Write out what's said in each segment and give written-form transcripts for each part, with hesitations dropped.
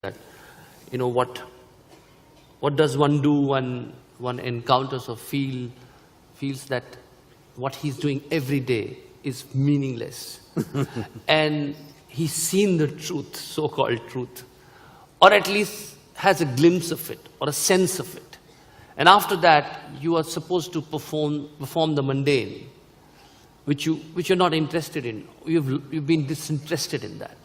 that, what does one do when one encounters or feels that what he's doing every day is meaningless. And he's seen the truth, so-called truth, or at least has a glimpse of it, or a sense of it. And after that, you are supposed to perform the mundane, which you're not interested in. You've been disinterested in that.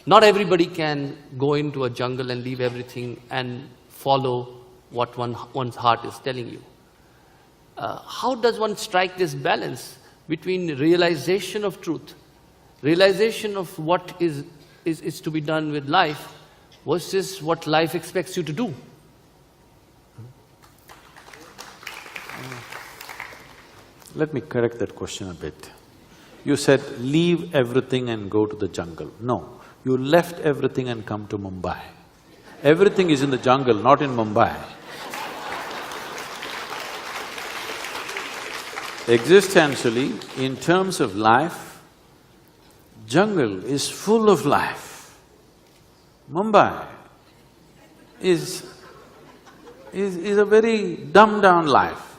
Not everybody can go into a jungle and leave everything and follow what one's heart is telling you. How does one strike this balance between realization of truth, realization of what is to be done with life, versus what life expects you to do? Let me correct that question a bit. You said, leave everything and go to the jungle. No, you left everything and come to Mumbai. Everything is in the jungle, not in Mumbai. Existentially, in terms of life, jungle is full of life. Mumbai is a very dumbed-down life,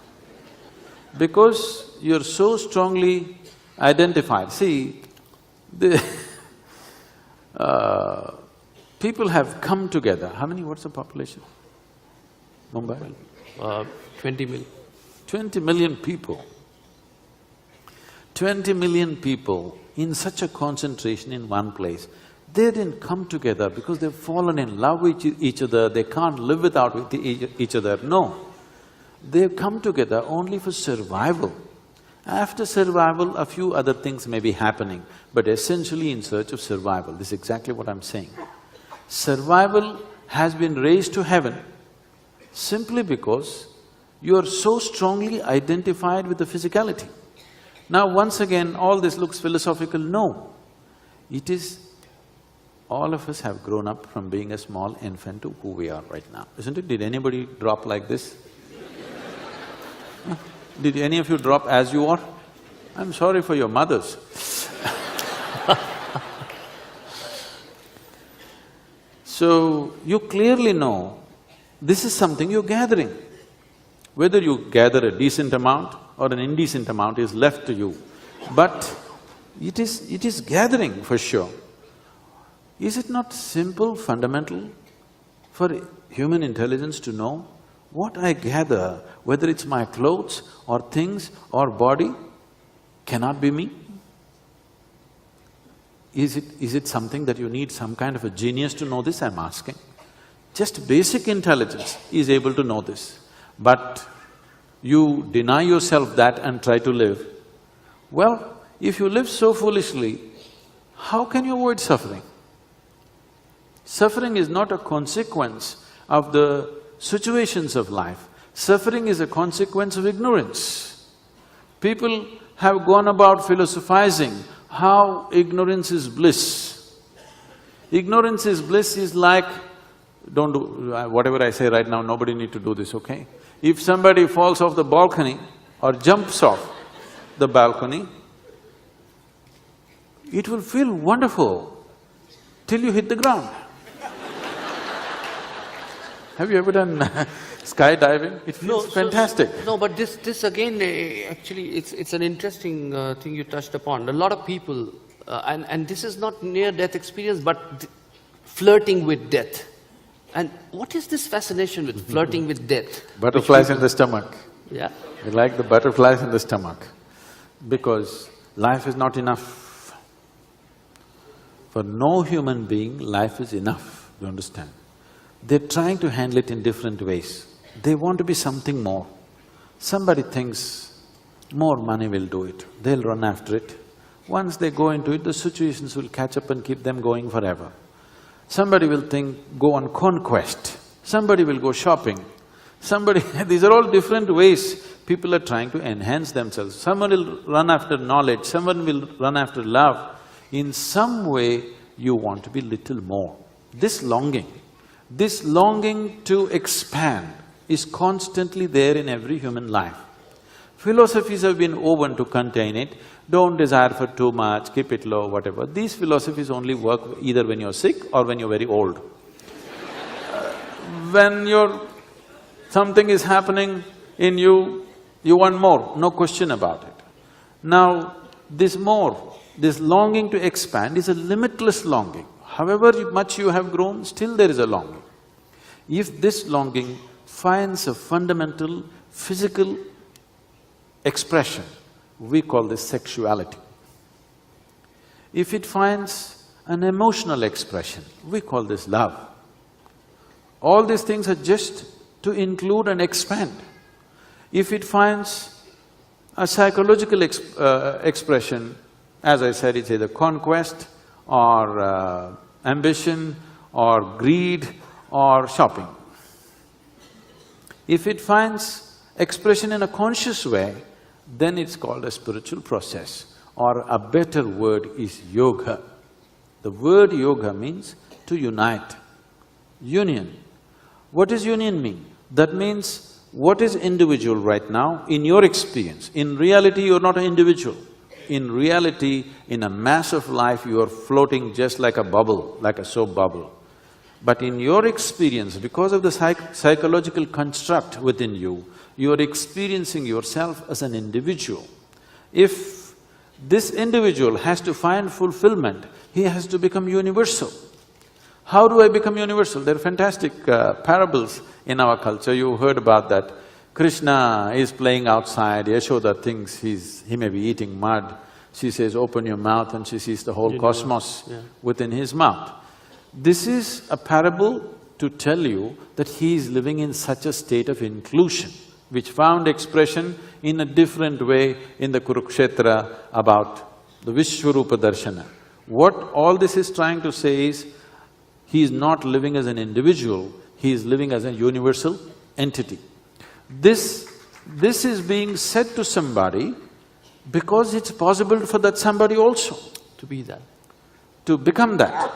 because you're so strongly identified. See, people have come together. How many, what's the population? Mumbai? 20 million. 20 million people. 20 million people in such a concentration in one place. They didn't come together because they've fallen in love with each other, they can't live without each other. No. They've come together only for survival. After survival, a few other things may be happening, but essentially in search of survival. This is exactly what I'm saying. Survival has been raised to heaven simply because you are so strongly identified with the physicality. Now once again, all this looks philosophical. No, it is… all of us have grown up from being a small infant to who we are right now, isn't it? Did anybody drop like this? Did any of you drop as you are? I'm sorry for your mothers. So, you clearly know this is something you're gathering. Whether you gather a decent amount or an indecent amount is left to you, but it is gathering for sure. Is it not simple, fundamental for human intelligence to know what I gather, whether it's my clothes or things or body, cannot be me? Is it something that you need some kind of a genius to know this, I'm asking? Just basic intelligence is able to know this. But you deny yourself that and try to live. Well, if you live so foolishly, how can you avoid suffering? Suffering is not a consequence of the situations of life. Suffering is a consequence of ignorance. People have gone about philosophizing how ignorance is bliss. Ignorance is bliss is like… don't do… whatever I say right now, nobody need to do this, okay? If somebody falls off the balcony or jumps off the balcony, it will feel wonderful till you hit the ground. Have you ever done skydiving? It feels fantastic. No, but this again, actually, it's an interesting thing you touched upon. A lot of people, and this is not near-death experience, but flirting with death. And what is this fascination with flirting with death? Butterflies in the stomach. Yeah? You like the butterflies in the stomach because life is not enough. For no human being, life is enough, you understand? They're trying to handle it in different ways. They want to be something more. Somebody thinks more money will do it, they'll run after it. Once they go into it, the situations will catch up and keep them going forever. Somebody will think, go on conquest, somebody will go shopping, somebody… these are all different ways people are trying to enhance themselves. Someone will run after knowledge, someone will run after love. In some way, you want to be little more. This longing to expand is constantly there in every human life. Philosophies have been woven to contain it. Don't desire for too much, keep it low, whatever. These philosophies only work either when you're sick or when you're very old. When something is happening in you, you want more, no question about it. Now, this more, this longing to expand is a limitless longing. However much you have grown, still there is a longing. If this longing finds a fundamental physical expression, we call this sexuality. If it finds an emotional expression, we call this love. All these things are just to include and expand. If it finds a psychological expression, as I said, it's either conquest or ambition or greed or shopping. If it finds expression in a conscious way, then it's called a spiritual process, or a better word is yoga. The word yoga means to unite, union. What does union mean? That means what is individual right now in your experience? In reality, you're not an individual. In reality, in a mass of life, you are floating just like a bubble, like a soap bubble. But in your experience, because of the psychological construct within you, you are experiencing yourself as an individual. If this individual has to find fulfillment, he has to become universal. How do I become universal? There are fantastic parables in our culture, you heard about that. Krishna is playing outside, Yashoda thinks he may be eating mud. She says, open your mouth, and she sees the whole cosmos within his mouth. This is a parable to tell you that he is living in such a state of inclusion, which found expression in a different way in the Kurukshetra about the Vishwarupa Darshana. What all this is trying to say is, he is not living as an individual, he is living as a universal entity. This is being said to somebody because it's possible for that somebody also to be that, to become that.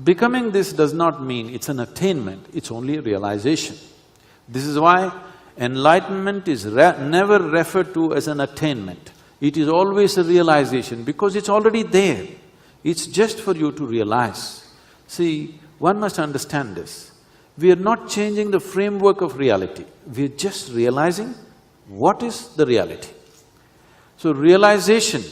Becoming this does not mean it's an attainment, it's only a realization. This is why enlightenment is never referred to as an attainment. It is always a realization because it's already there. It's just for you to realize. See, one must understand this. We are not changing the framework of reality, we are just realizing what is the reality. So realization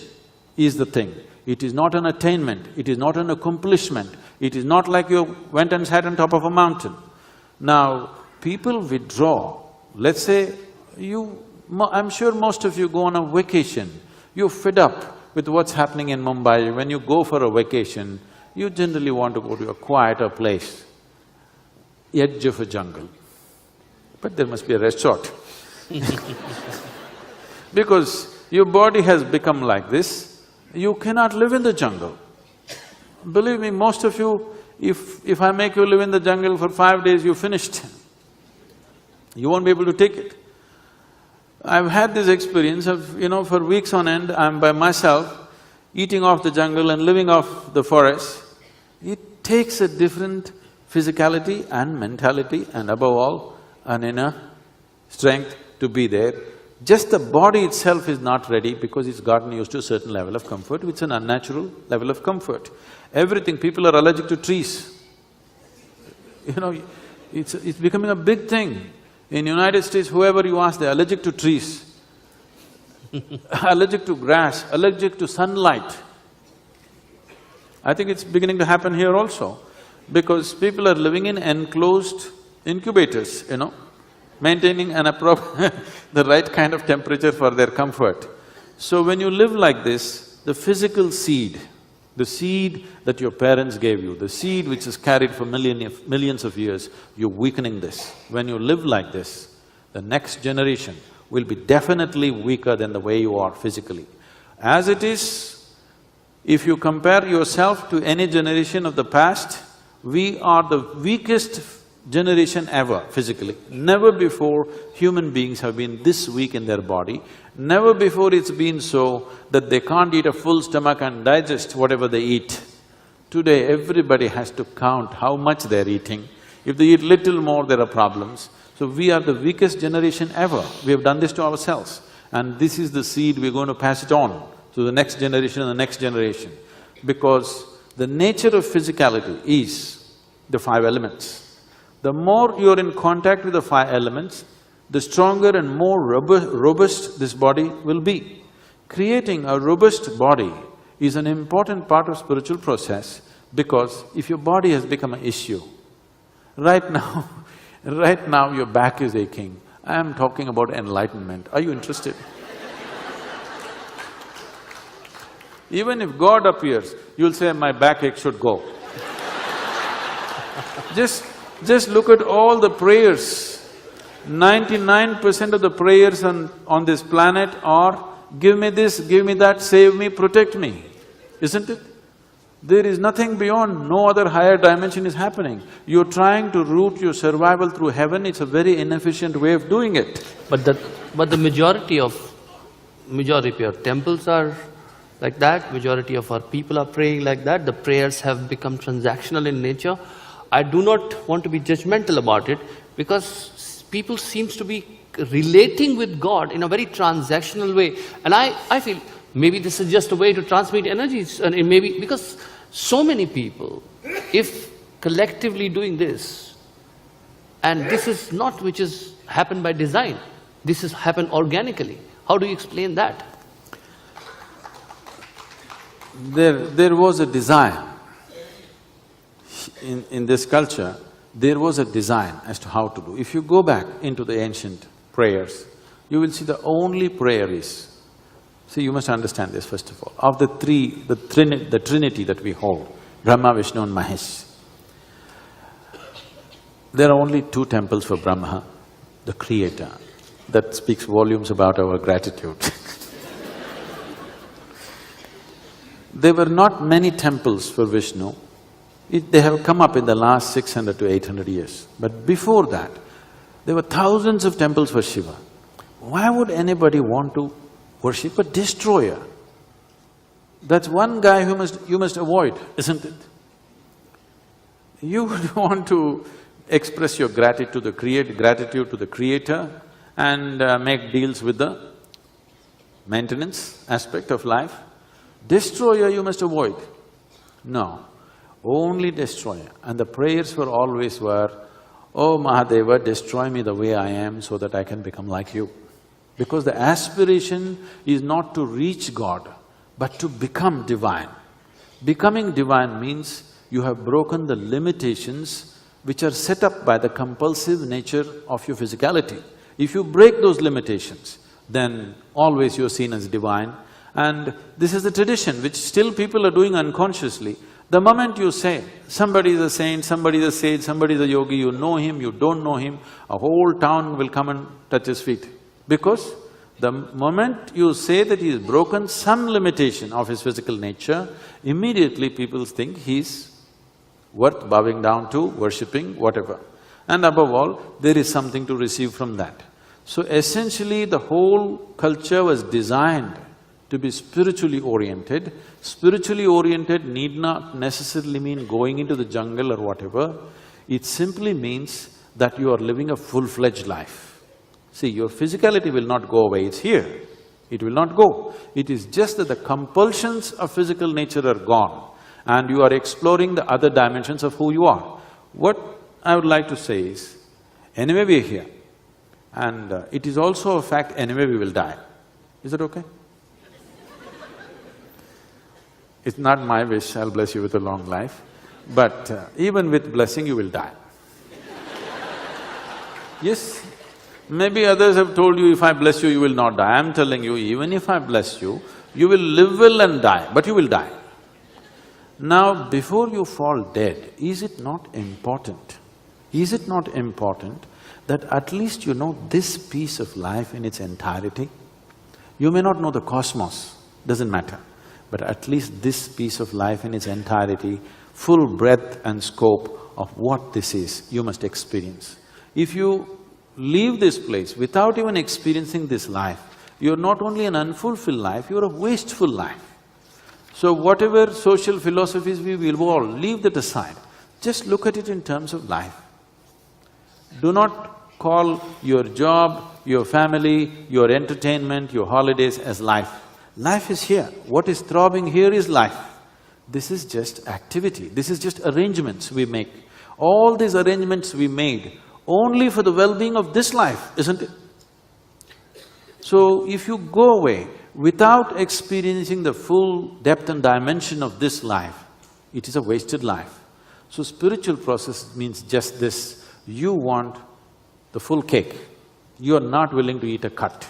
is the thing. It is not an attainment, it is not an accomplishment, it is not like you went and sat on top of a mountain. Now, people withdraw. Let's say I'm sure most of you go on a vacation, you're fed up with what's happening in Mumbai. When you go for a vacation, you generally want to go to a quieter place, edge of a jungle. But there must be a resort because your body has become like this, you cannot live in the jungle. Believe me, most of you, if I make you live in the jungle for 5 days, you're finished. You won't be able to take it. I've had this experience of, for weeks on end, I'm by myself, eating off the jungle and living off the forest. It takes a different physicality and mentality and above all, an inner strength to be there. Just the body itself is not ready because it's gotten used to a certain level of comfort, which is an unnatural level of comfort. Everything, people are allergic to trees. It's becoming a big thing. In United States, whoever you ask, they're allergic to trees, allergic to grass, allergic to sunlight. I think it's beginning to happen here also, because people are living in enclosed incubators, maintaining the right kind of temperature for their comfort. So when you live like this, the physical seed, the seed that your parents gave you, the seed which is carried for millions of years, you're weakening this. When you live like this, the next generation will be definitely weaker than the way you are physically. As it is, if you compare yourself to any generation of the past, we are the weakest generation ever physically. Never before human beings have been this weak in their body. Never before it's been so that they can't eat a full stomach and digest whatever they eat. Today, everybody has to count how much they're eating. If they eat little more, there are problems. So we are the weakest generation ever. We have done this to ourselves. And this is the seed, we're going to pass it on to the next generation and the next generation. Because the nature of physicality is the 5 elements. The more you're in contact with the five elements, the stronger and more robust this body will be. Creating a robust body is an important part of spiritual process, because if your body has become an issue, right now, right now your back is aching. I am talking about enlightenment. Are you interested? Even if God appears, you'll say, my backache should go. Just look at all the prayers. 99% of the prayers on this planet are, give me this, give me that, save me, protect me, isn't it? There is nothing beyond, no other higher dimension is happening. You're trying to root your survival through heaven, it's a very inefficient way of doing it. But the majority of temples are like that, majority of our people are praying like that, the prayers have become transactional in nature. I do not want to be judgmental about it, because people seems to be relating with God in a very transactional way. And I feel maybe this is just a way to transmit energies, and maybe because so many people, if collectively doing this, and this is not which is happened by design, this has happened organically. How do you explain that? There was a design. In this culture, there was a design as to how to do. If you go back into the ancient prayers, you will see the only prayer is… See, you must understand this first of all. Of the Trinity that we hold, Brahma, Vishnu and Mahesh, there are only two temples for Brahma, the creator. That speaks volumes about our gratitude. There were not many temples for Vishnu. They have come up in the last 600 to 800 years. But before that, there were thousands of temples for Shiva. Why would anybody want to worship a destroyer? That's one guy who you must avoid, isn't it? You would want to express your gratitude to the Creator and make deals with the maintenance aspect of life. Destroyer you must avoid. No, only destroyer. And the prayers were always oh Mahadeva, destroy me the way I am so that I can become like you. Because the aspiration is not to reach God, but to become divine. Becoming divine means you have broken the limitations which are set up by the compulsive nature of your physicality. If you break those limitations, then always you're seen as divine. And this is the tradition which still people are doing unconsciously. The moment you say, somebody is a saint, somebody is a sage, somebody is a yogi, you know him, you don't know him, a whole town will come and touch his feet. Because the moment you say that he has broken some limitation of his physical nature, immediately people think he's worth bowing down to, worshipping, whatever. And above all, there is something to receive from that. So essentially, the whole culture was designed to be spiritually oriented. Spiritually oriented need not necessarily mean going into the jungle or whatever. It simply means that you are living a full-fledged life. See, your physicality will not go away, it's here. It will not go. It is just that the compulsions of physical nature are gone and you are exploring the other dimensions of who you are. What I would like to say is, anyway we are here, and it is also a fact, anyway we will die. Is that okay? It's not my wish, I'll bless you with a long life, but even with blessing you will die. Yes, maybe others have told you, if I bless you, you will not die. I'm telling you, even if I bless you, you will live well and die, but you will die. Now, before you fall dead, is it not important? Is it not important that at least you know this piece of life in its entirety? You may not know the cosmos, doesn't matter, but at least this piece of life in its entirety, full breadth and scope of what this is, you must experience. If you leave this place without even experiencing this life, you're not only an unfulfilled life, you're a wasteful life. So whatever social philosophies we will evolve, leave that aside. Just look at it in terms of life. Do not call your job, your family, your entertainment, your holidays as life. Life is here. What is throbbing here is life. This is just activity, this is just arrangements we make. All these arrangements we made only for the well-being of this life, isn't it? So if you go away without experiencing the full depth and dimension of this life, it is a wasted life. So spiritual process means just this, you want the full cake, you are not willing to eat a cut.